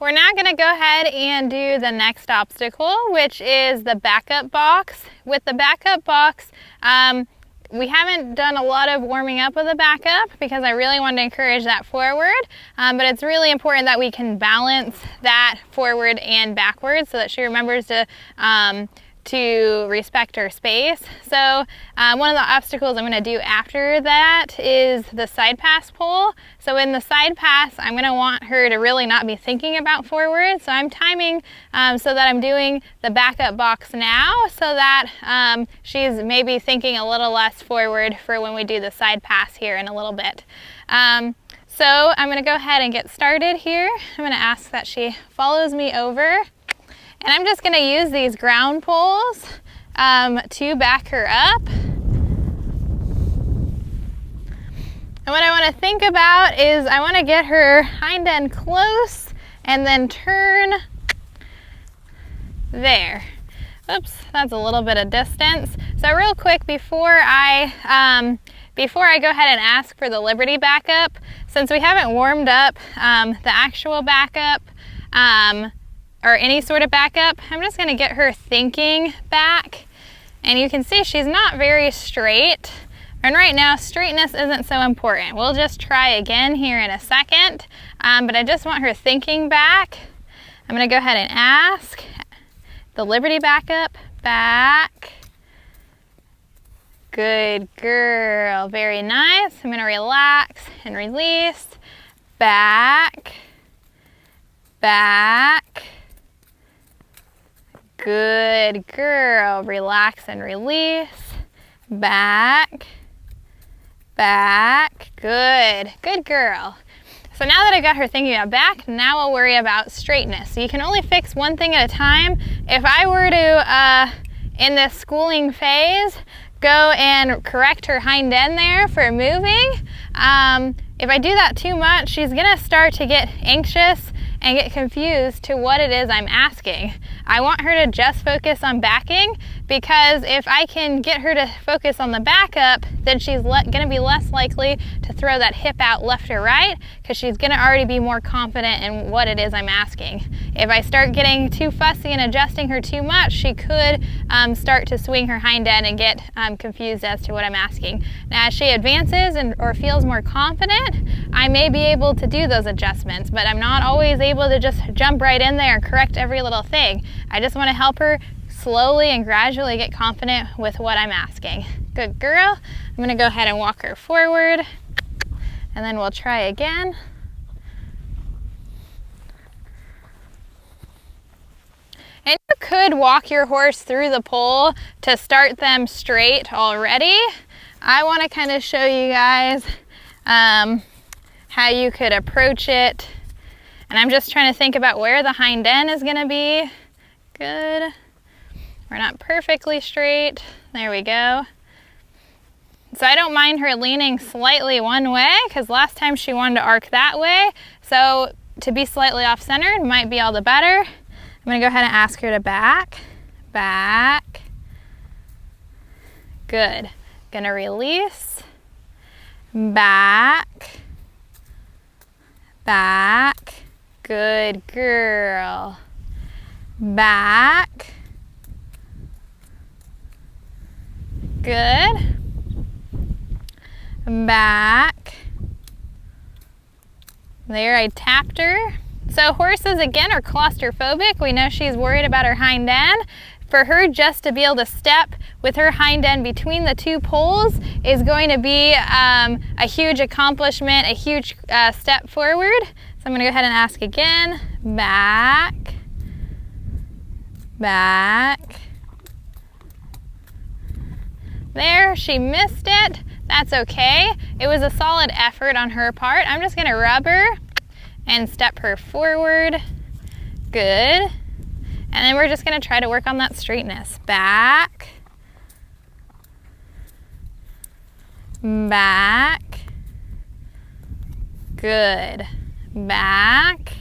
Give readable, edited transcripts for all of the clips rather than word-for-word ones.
We're now going to go ahead and do the next obstacle, which is the backup box. With the backup box, we haven't done a lot of warming up of the backup because I really wanted to encourage that forward, but it's really important that we can balance that forward and backwards so that she remembers to respect her space. So one of the obstacles I'm going to do after that is the side pass pull. So in the side pass, I'm going to want her to really not be thinking about forward. So I'm timing so that I'm doing the backup box now so that she's maybe thinking a little less forward for when we do the side pass here in a little bit. So I'm going to go ahead and get started here. I'm going to ask that she follows me over. And I'm just going to use these ground pulls to back her up. And what I want to think about is I want to get her hind end close and then turn there. Oops, that's a little bit of distance. So real quick before I go ahead and ask for the Liberty backup, since we haven't warmed up the actual backup, or any sort of backup, I'm just going to get her thinking back. And you can see she's not very straight. And right now, straightness isn't so important. We'll just try again here in a second. But I just want her thinking back. I'm going to go ahead and ask the Liberty backup, back. Good girl, very nice. I'm going to relax and release, back, back. Good girl, relax and release, back, back, good girl. So now that I got her thinking about back, now I'll worry about straightness. So you can only fix one thing at a time. If I were to, in this schooling phase, go and correct her hind end there for moving, if I do that too much, she's gonna start to get anxious and get confused to what it is I'm asking. I want her to just focus on backing, because if I can get her to focus on the backup, then she's gonna be less likely to throw that hip out left or right, because she's gonna already be more confident in what it is I'm asking. If I start getting too fussy and adjusting her too much, she could start to swing her hind end and get confused as to what I'm asking. Now, as she advances or feels more confident, I may be able to do those adjustments, but I'm not always able to just jump right in there and correct every little thing. I just want to help her slowly and gradually get confident with what I'm asking. Good girl. I'm going to go ahead and walk her forward, and then we'll try again. And you could walk your horse through the pole to start them straight already. I want to kind of show you guys how you could approach it. And I'm just trying to think about where the hind end is going to be. Good. We're not perfectly straight. There we go. So I don't mind her leaning slightly one way, because last time she wanted to arc that way. So to be slightly off-centered might be all the better. I'm going to go ahead and ask her to back, back. Good. Going to release, back, back. Good girl. Back. Good. Back. There, I tapped her. So horses, again, are claustrophobic. We know she's worried about her hind end. For her just to be able to step with her hind end between the two poles is going to be a huge accomplishment, a huge step forward. So I'm going to go ahead and ask again. Back. Back. There, she missed it. That's okay. It was a solid effort on her part. I'm just going to rub her and step her forward. Good. And then we're just going to try to work on that straightness. Back. Back. Good. Back.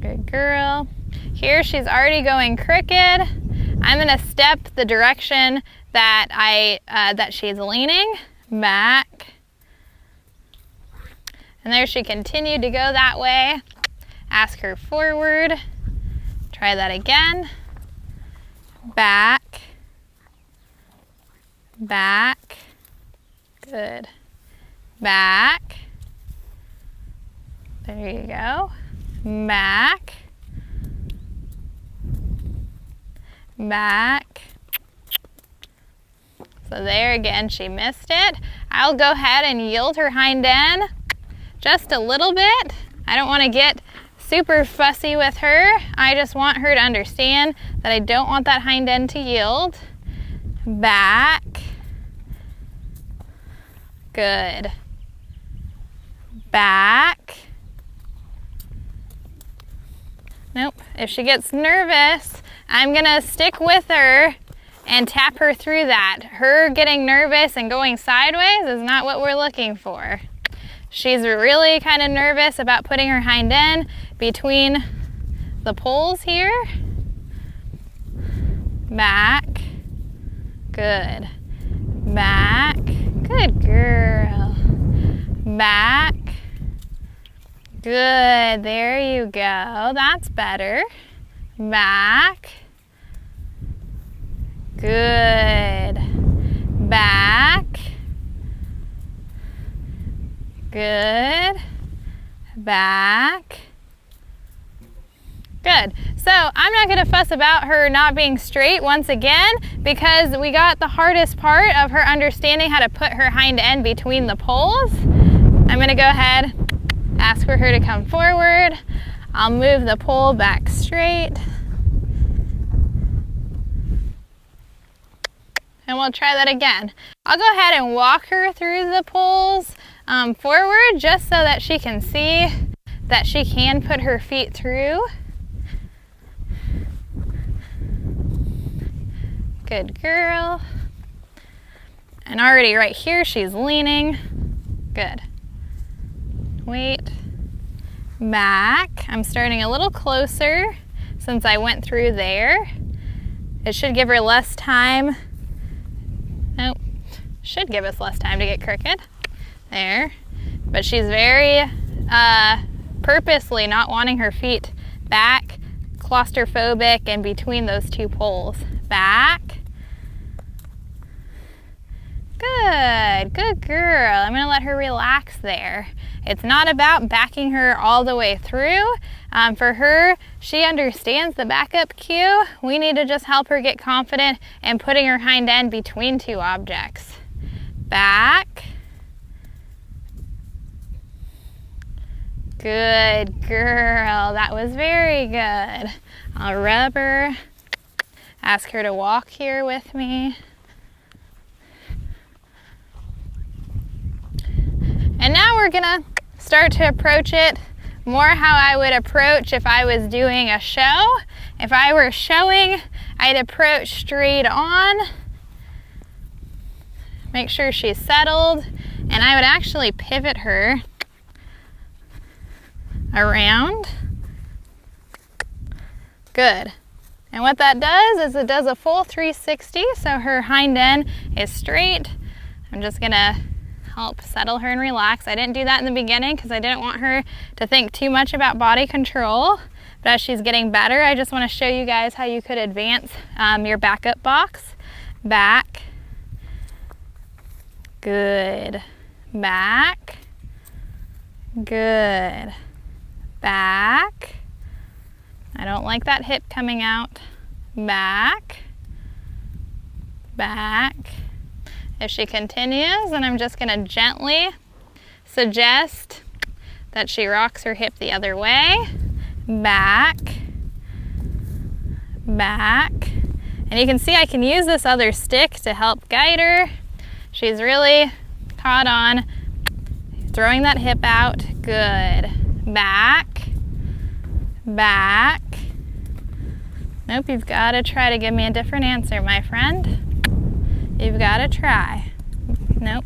Good girl. Here she's already going crooked. I'm going to step the direction that that she's leaning. Back. And there she continued to go that way. Ask her forward. Try that again. Back. Back. Good. Back. There you go. Back. Back. So there again, she missed it. I'll go ahead and yield her hind end just a little bit. I don't want to get super fussy with her. I just want her to understand that I don't want that hind end to yield. Back. Good. Back. Nope. If she gets nervous, I'm gonna stick with her and tap her through that. Her getting nervous and going sideways is not what we're looking for. She's really kind of nervous about putting her hind end between the poles here. Back. Good. Back. Good girl. Back. Good. There you go. That's better. Back. Good. Back. Good. Back. Good. So I'm not going to fuss about her not being straight once again, because we got the hardest part of her understanding how to put her hind end between the poles. I'm going to go ahead, ask for her to come forward. I'll move the pole back straight. And we'll try that again. I'll go ahead and walk her through the poles forward, just so that she can see that she can put her feet through. Good girl. And already right here, she's leaning. Good. Wait. Back. I'm starting a little closer since I went through there. It should give her less time. Nope. Should give us less time to get crooked. There. But she's very purposely not wanting her feet back, claustrophobic, and between those two poles. Back. Good. Good girl. I'm going to let her relax there. It's not about backing her all the way through. For her, she understands the backup cue. We need to just help her get confident in putting her hind end between two objects. Back. Good girl. That was very good. I'll rub her. Ask her to walk here with me. And now we're gonna start to approach it more how I would approach if I was doing a show. If I were showing, I'd approach straight on. Make sure she's settled. And I would actually pivot her around. Good. And what that does is it does a full 360, so her hind end is straight. I'm just gonna help settle her and relax. I didn't do that in the beginning because I didn't want her to think too much about body control. But as she's getting better, I just want to show you guys how you could advance your backup box. Back. Good. Back. Good. Back. I don't like that hip coming out. Back. Back. If she continues, then I'm just going to gently suggest that she rocks her hip the other way. Back. Back. And you can see I can use this other stick to help guide her. She's really caught on throwing that hip out. Good. Back. Back. Nope, you've got to try to give me a different answer, my friend. You've got to try. Nope.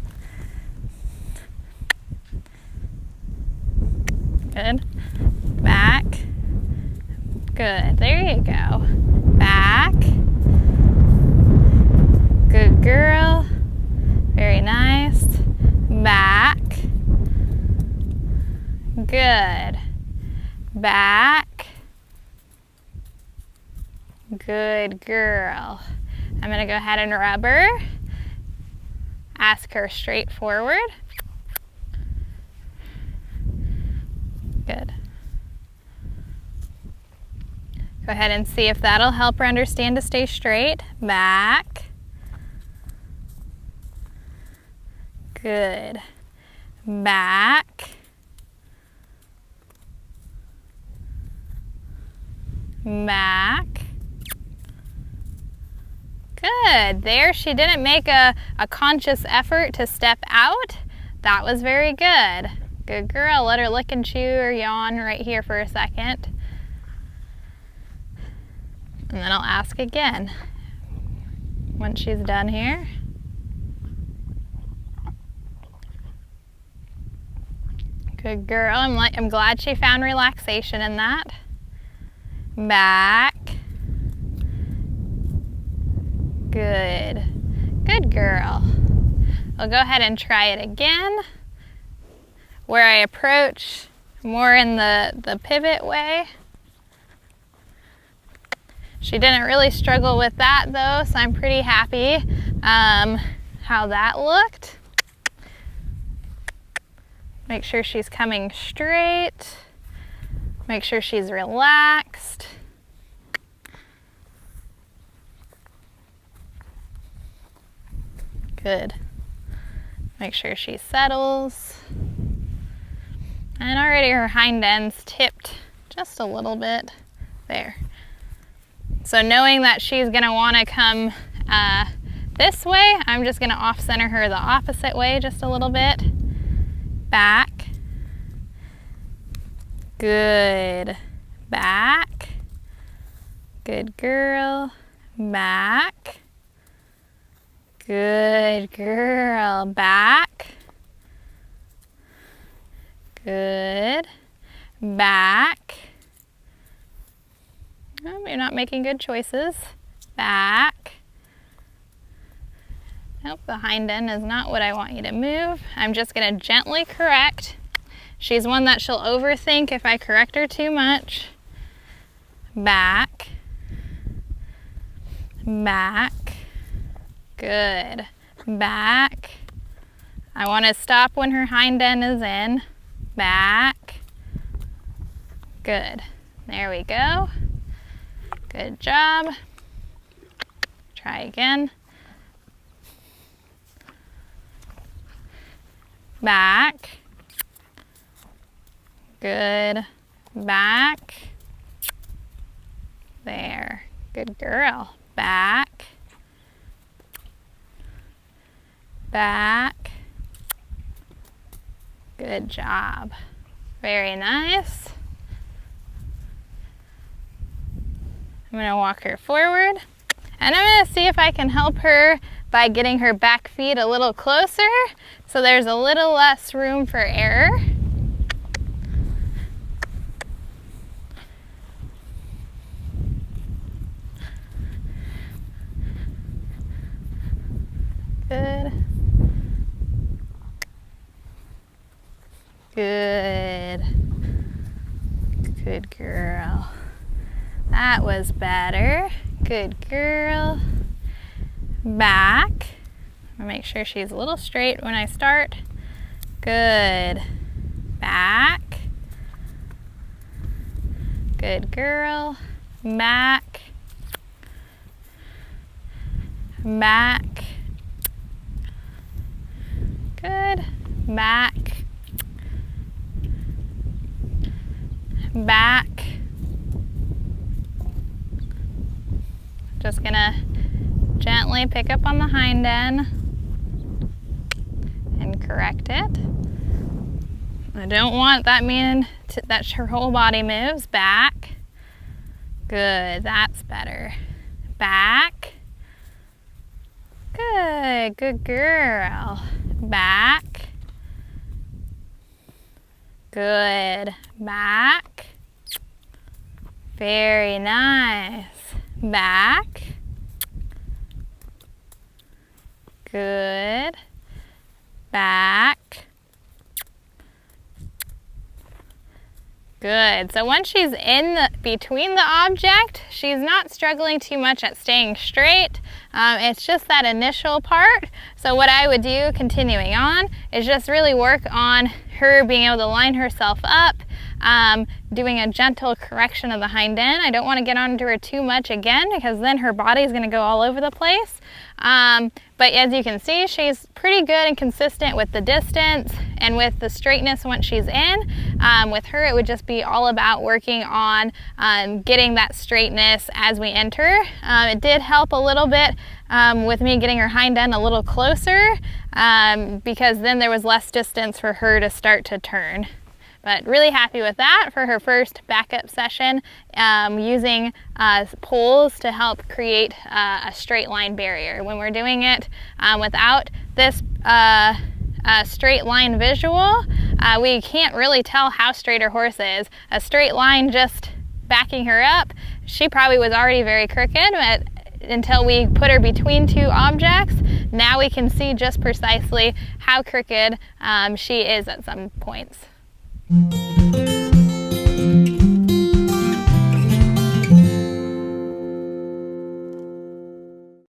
Good. Back. Good. There you go. Back. Good girl. Very nice. Back. Good. back. Good girl. I'm gonna go ahead and rub her. Ask her straight forward. Good. Go ahead and see if that'll help her understand to stay straight. Back. Good. Back. Back. Good. There, she didn't make a conscious effort to step out. That was very good. Good girl. Let her lick and chew or yawn right here for a second. And then I'll ask again once she's done here. Good girl. I'm glad she found relaxation in that. Back. Good. Good girl. I'll go ahead and try it again, where I approach more in the pivot way. She didn't really struggle with that though, so I'm pretty happy how that looked. Make sure she's coming straight. Make sure she's relaxed. Good. Make sure she settles. And already her hind end's tipped just a little bit there. So knowing that she's gonna wanna come this way, I'm just gonna off-center her the opposite way just a little bit. Back. Good. Back. Good girl. Back. Good girl. Back. Good. Back. Oh, you're not making good choices. Back. Nope, the hind end is not what I want you to move. I'm just going to gently correct. She's one that she'll overthink if I correct her too much. Back. Back. Good. Back. I want to stop when her hind end is in. Back. Good. There we go. Good job. Try again. Back. Good. Back. There. Good girl. Back. Back. Good job. Very nice. I'm going to walk her forward, and I'm going to see if I can help her by getting her back feet a little closer so there's a little less room for error. Good. Good. Good girl. That was better. Good girl. Back. Make sure she's a little straight when I start. Good. Back. Good girl. Back. Back. Good. Back. Back. Just gonna gently pick up on the hind end and correct it. I don't want that meaning that her whole body moves. Back. Good, that's better. Back. Good, good girl. Back. Good. Back. Very nice. Back. Good. Back. Good. So once she's between the object, she's not struggling too much at staying straight. It's just that initial part. So what I would do continuing on is just really work on her being able to line herself up, doing a gentle correction of the hind end. I don't want to get onto her too much again because then her body's going to go all over the place. But as you can see, she's pretty good and consistent with the distance and with the straightness once she's in. With her, it would just be all about working on getting that straightness as we enter. It did help a little bit with me getting her hind end a little closer because then there was less distance for her to start to turn. But really happy with that for her first backup session, using poles to help create a straight line barrier. When we're doing it without this straight line visual, we can't really tell how straight her horse is. A straight line just backing her up, she probably was already very crooked, but until we put her between two objects, now we can see just precisely how crooked she is at some points.